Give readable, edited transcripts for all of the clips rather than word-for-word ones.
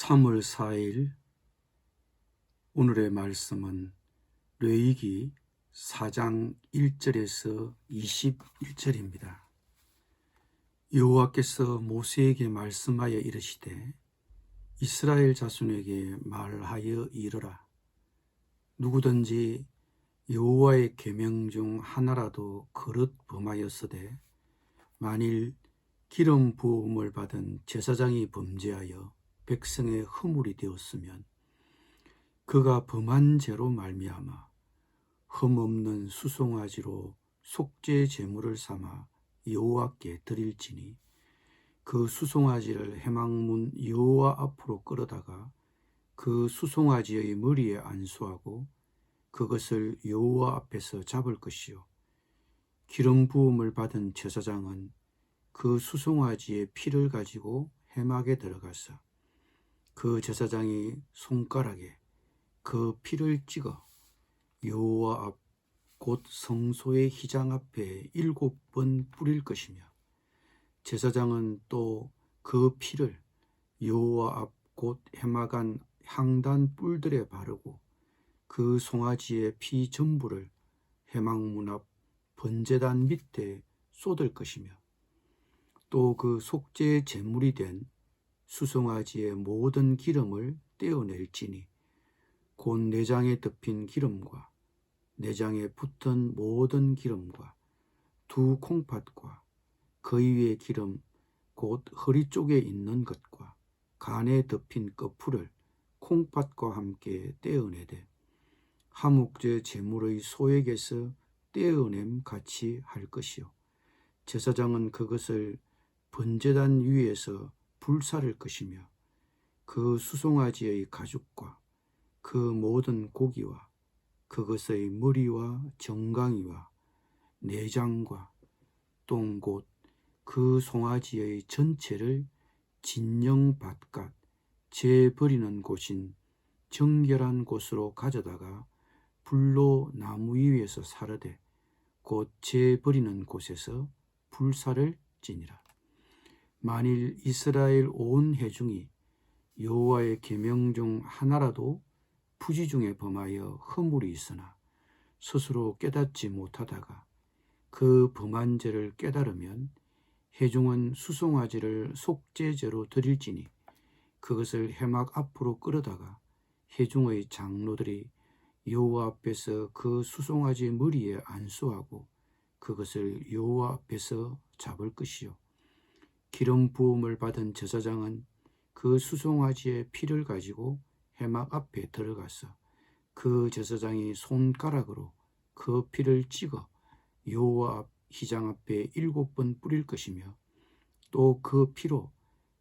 3월 4일 오늘의 말씀은 레위기 4장 1절에서 21절입니다. 여호와께서 모세에게 말씀하여 이르시되 이스라엘 자손에게 말하여 이르라. 누구든지 여호와의 계명 중 하나라도 그릇 범하였으되 만일 기름 부음을 받은 제사장이 범죄하여 백성의 허물이 되었으면 그가 범한 죄로 말미암아 흠없는 수송아지로 속죄 제물을 삼아 여호와께 드릴지니 그 수송아지를 회막문 여호와 앞으로 끌어다가 그 수송아지의 머리에 안수하고 그것을 여호와 앞에서 잡을 것이요 기름 부음을 받은 제사장은 그 수송아지의 피를 가지고 회막에 들어가서 그 제사장이 손가락에 그 피를 찍어 여호와 앞 곧 성소의 휘장 앞에 7번 뿌릴 것이며 제사장은 또 그 피를 여호와 앞 곧 회막 안 향단 뿔들에 바르고 그 송아지의 피 전부를 회막문 앞 번제단 밑에 쏟을 것이며 또 그 속죄 제물이 된 수송아지의 모든 기름을 떼어낼지니 곧 내장에 덮인 기름과 내장에 붙은 모든 기름과 두 콩팥과 그 위의 기름 곧 허리 쪽에 있는 것과 간에 덮인 끝풀을 콩팥과 함께 떼어내되 화목제 제물의 소액에서 떼어냄 같이 할 것이요 제사장은 그것을 번제단 위에서 불사를 것이며 그 수송아지의 가죽과 그 모든 고기와 그것의 머리와 정강이와 내장과 똥 곧 그 송아지의 전체를 진영 바깥 재 버리는 곳인 정결한 곳으로 가져다가 불로 나무 위에서 사르되 곧 재 버리는 곳에서 불사를 지니라. 만일 이스라엘 온 회중이 여호와의 계명 중 하나라도 부지 중에 범하여 허물이 있으나 스스로 깨닫지 못하다가 그 범한 죄를 깨달으면 회중은 수송아지를 속죄제로 드릴지니 그것을 회막 앞으로 끌어다가 회중의 장로들이 여호와 앞에서 그 수송아지 머리에 안수하고 그것을 여호와 앞에서 잡을 것이요 기름 부음을 받은 제사장은 그 수송아지의 피를 가지고 회막 앞에 들어가서 그 제사장이 손가락으로 그 피를 찍어 여호와 앞 휘장 앞에 7번 뿌릴 것이며 또 그 피로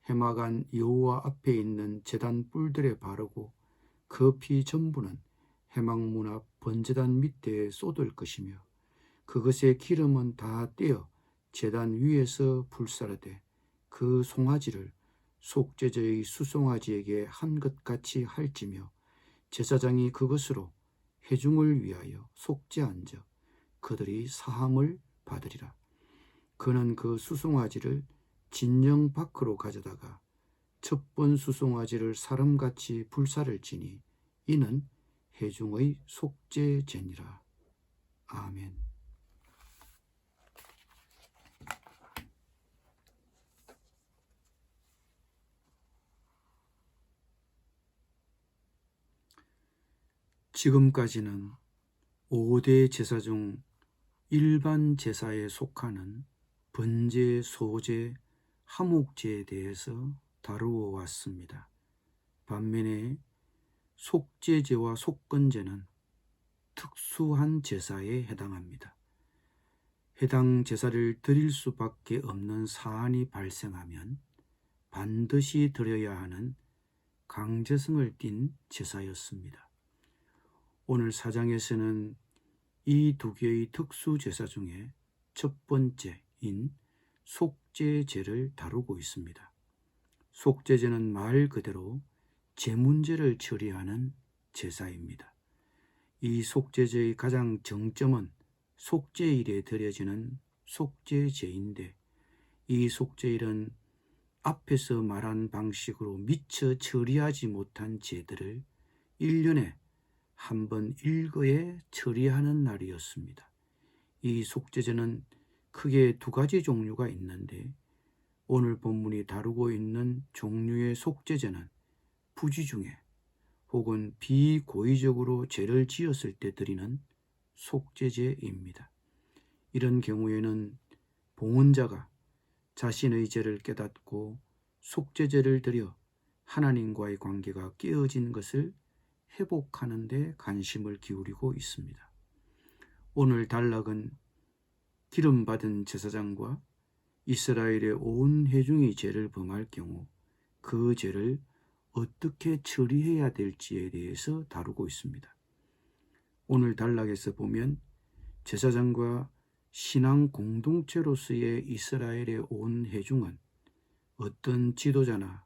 회막 안 여호와 앞에 있는 제단 뿔들에 바르고 그 피 전부는 회막문 앞 번제단 밑에 쏟을 것이며 그것의 기름은 다 떼어 제단 위에서 불사르되 그 송아지를 속죄제의 수송아지에게 한 것 같이 할지며 제사장이 그것으로 회중을 위하여 속죄한 적 그들이 사함을 받으리라. 그는 그 수송아지를 진영 밖으로 가져다가 첫 번 수송아지를 사람같이 불사를 지니 이는 회중의 속죄제니라. 아멘. 지금까지는 5대 제사 중 일반 제사에 속하는 번제, 소제, 화목제에 대해서 다루어 왔습니다. 반면에 속죄제와 속건제는 특수한 제사에 해당합니다. 해당 제사를 드릴 수밖에 없는 사안이 발생하면 반드시 드려야 하는 강제성을 띤 제사였습니다. 오늘 4장에서는 이 두 개의 특수 제사 중에 첫 번째인 속죄제를 다루고 있습니다. 속죄제는 말 그대로 제 문제를 처리하는 제사입니다. 이 속죄제의 가장 정점은 속죄일에 드려지는 속죄제인데 이 속죄일은 앞에서 말한 방식으로 미처 처리하지 못한 죄들을 1년에 한 번 일거에 처리하는 날이었습니다. 이 속죄제는 크게 두 가지 종류가 있는데 오늘 본문이 다루고 있는 종류의 속죄제는 부지 중에 혹은 비고의적으로 죄를 지었을 때 드리는 속죄제입니다. 이런 경우에는 봉헌자가 자신의 죄를 깨닫고 속죄제를 드려 하나님과의 관계가 깨어진 것을 회복하는 데 관심을 기울이고 있습니다. 오늘 단락은 기름받은 제사장과 이스라엘의 온 회중이 죄를 범할 경우 그 죄를 어떻게 처리해야 될지에 대해서 다루고 있습니다. 오늘 단락에서 보면 제사장과 신앙 공동체로서의 이스라엘의 온 회중은 어떤 지도자나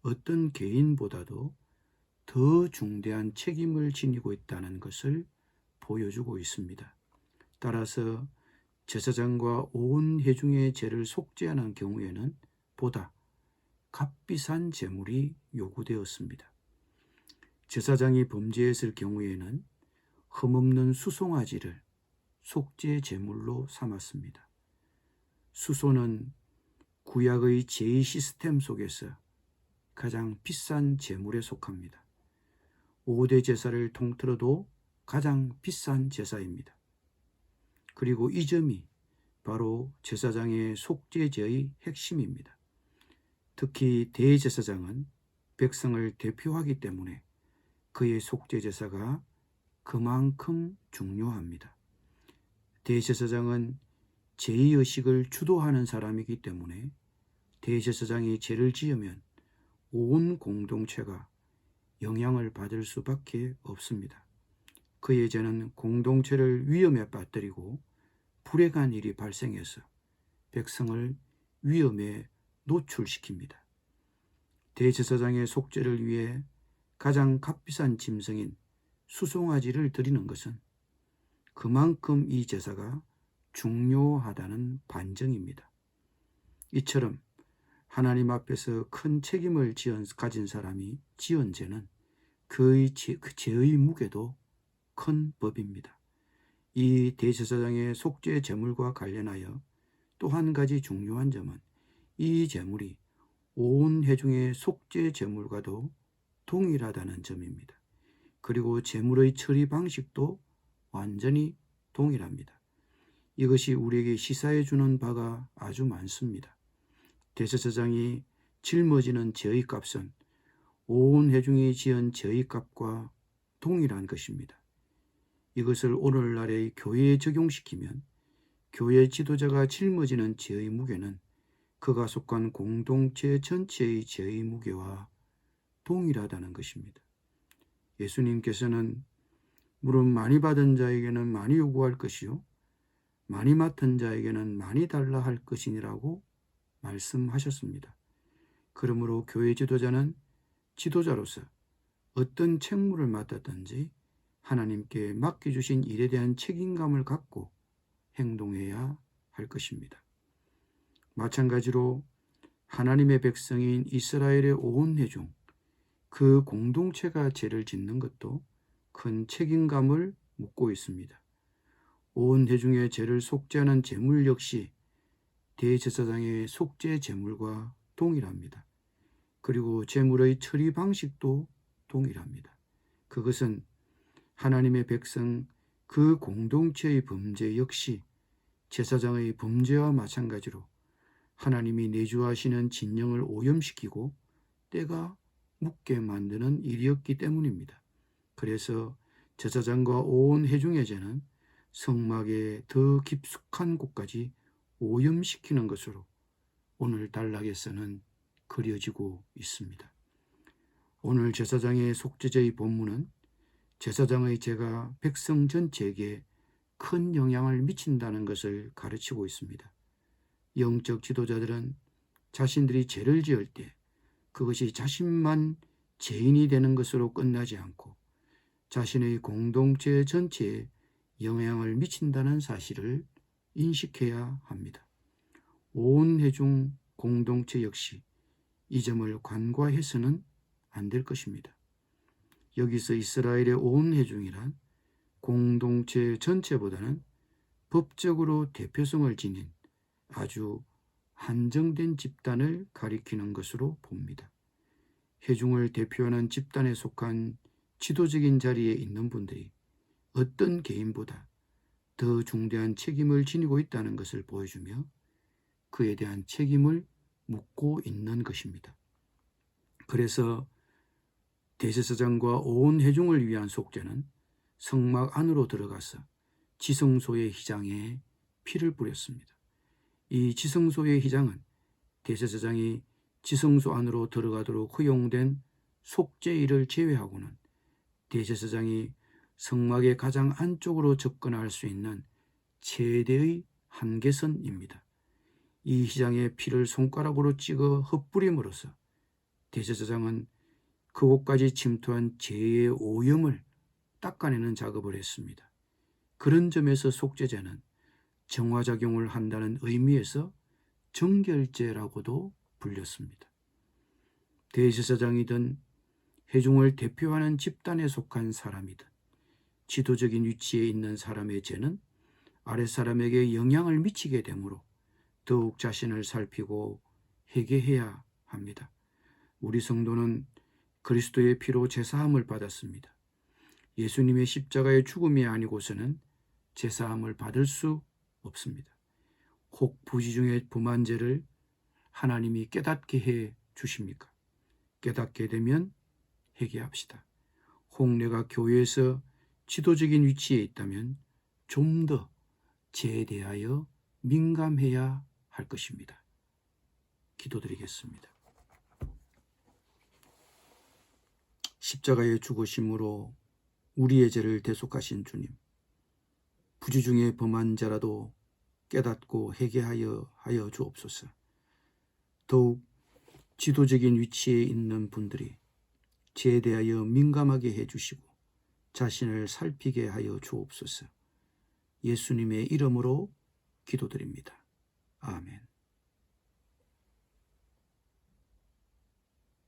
어떤 개인보다도 더 중대한 책임을 지니고 있다는 것을 보여주고 있습니다. 따라서 제사장과 온 회중의 죄를 속죄하는 경우에는 보다 값비싼 제물이 요구되었습니다. 제사장이 범죄했을 경우에는 흠없는 수송아지를 속죄 제물로 삼았습니다. 수소는 구약의 제의 시스템 속에서 가장 비싼 제물에 속합니다. 5대 제사를 통틀어도 가장 비싼 제사입니다. 그리고 이 점이 바로 제사장의 속죄제의 핵심입니다. 특히 대제사장은 백성을 대표하기 때문에 그의 속죄제사가 그만큼 중요합니다. 대제사장은 제의의식을 주도하는 사람이기 때문에 대제사장이 죄를 지으면 온 공동체가 영향을 받을 수밖에 없습니다. 그의 죄는 공동체를 위험에 빠뜨리고 불행한 일이 발생해서 백성을 위험에 노출시킵니다. 대제사장의 속죄를 위해 가장 값비싼 짐승인 수송아지를 드리는 것은 그만큼 이 제사가 중요하다는 반증입니다. 이처럼 하나님 앞에서 큰 책임을 가진 사람이 지은 죄는 그 죄의 무게도 큰 법입니다. 이 대제사장의 속죄 제물과 관련하여 또 한 가지 중요한 점은 이 제물이 온 회중의 속죄 제물과도 동일하다는 점입니다. 그리고 제물의 처리 방식도 완전히 동일합니다. 이것이 우리에게 시사해 주는 바가 아주 많습니다. 대제사장이 짊어지는 죄의 값은 온 회중이 지은 죄의 값과 동일한 것입니다. 이것을 오늘날의 교회에 적용시키면 교회 지도자가 짊어지는 죄의 무게는 그가 속한 공동체 전체의 죄의 무게와 동일하다는 것입니다. 예수님께서는 물은 많이 받은 자에게는 많이 요구할 것이요 많이 맡은 자에게는 많이 달라 할 것이니라고 말씀하셨습니다. 그러므로 교회 지도자는 지도자로서 어떤 책무를 맡았든지 하나님께 맡겨주신 일에 대한 책임감을 갖고 행동해야 할 것입니다. 마찬가지로 하나님의 백성인 이스라엘의 온 회중, 그 공동체가 죄를 짓는 것도 큰 책임감을 묻고 있습니다. 온 회중의 죄를 속죄하는 제물 역시 대제사장의 속죄 제물과 동일합니다. 그리고 제물의 처리 방식도 동일합니다. 그것은 하나님의 백성 그 공동체의 범죄 역시 제사장의 범죄와 마찬가지로 하나님이 내주하시는 진영을 오염시키고 때가 묻게 만드는 일이었기 때문입니다. 그래서 제사장과 온 회중의 죄는 성막의 더 깊숙한 곳까지 오염시키는 것으로 오늘 단락에서는 그려지고 있습니다. 오늘 제사장의 속죄제의 본문은 제사장의 죄가 백성 전체에게 큰 영향을 미친다는 것을 가르치고 있습니다. 영적 지도자들은 자신들이 죄를 지을 때 그것이 자신만 죄인이 되는 것으로 끝나지 않고 자신의 공동체 전체에 영향을 미친다는 사실을 인식해야 합니다. 온 회중 공동체 역시 이 점을 간과해서는 안 될 것입니다. 여기서 이스라엘의 온 회중이란 공동체 전체보다는 법적으로 대표성을 지닌 아주 한정된 집단을 가리키는 것으로 봅니다. 회중을 대표하는 집단에 속한 지도적인 자리에 있는 분들이 어떤 개인보다 더 중대한 책임을 지니고 있다는 것을 보여주며 그에 대한 책임을 묻고 있는 것입니다. 그래서 대제사장과 온 회중을 위한 속죄는 성막 안으로 들어가서 지성소의 휘장에 피를 뿌렸습니다. 이 지성소의 휘장은 대제사장이 지성소 안으로 들어가도록 허용된 속죄일을 제외하고는 대제사장이 성막의 가장 안쪽으로 접근할 수 있는 최대의 한계선입니다. 이 휘장의 피를 손가락으로 찍어 흩뿌림으로써 대제사장은 그곳까지 침투한 죄의 오염을 닦아내는 작업을 했습니다. 그런 점에서 속죄제는 정화작용을 한다는 의미에서 정결제라고도 불렸습니다. 대제사장이든 회중을 대표하는 집단에 속한 사람이든 지도적인 위치에 있는 사람의 죄는 아랫사람에게 영향을 미치게 되므로 더욱 자신을 살피고 회개해야 합니다. 우리 성도는 그리스도의 피로 제사함을 받았습니다. 예수님의 십자가의 죽음이 아니고서는 제사함을 받을 수 없습니다. 혹 부지 중에 범한 죄를 하나님이 깨닫게 해 주십니까? 깨닫게 되면 회개합시다. 혹 내가 교회에서 지도적인 위치에 있다면 좀 더 죄에 대하여 민감해야 할 것입니다. 기도드리겠습니다. 십자가의 죽으심으로 우리의 죄를 대속하신 주님, 부지 중에 범한 자라도 깨닫고 회개하여 주옵소서. 더욱 지도적인 위치에 있는 분들이 죄에 대하여 민감하게 해주시고 자신을 살피게 하여 주옵소서. 예수님의 이름으로 기도드립니다. 아멘.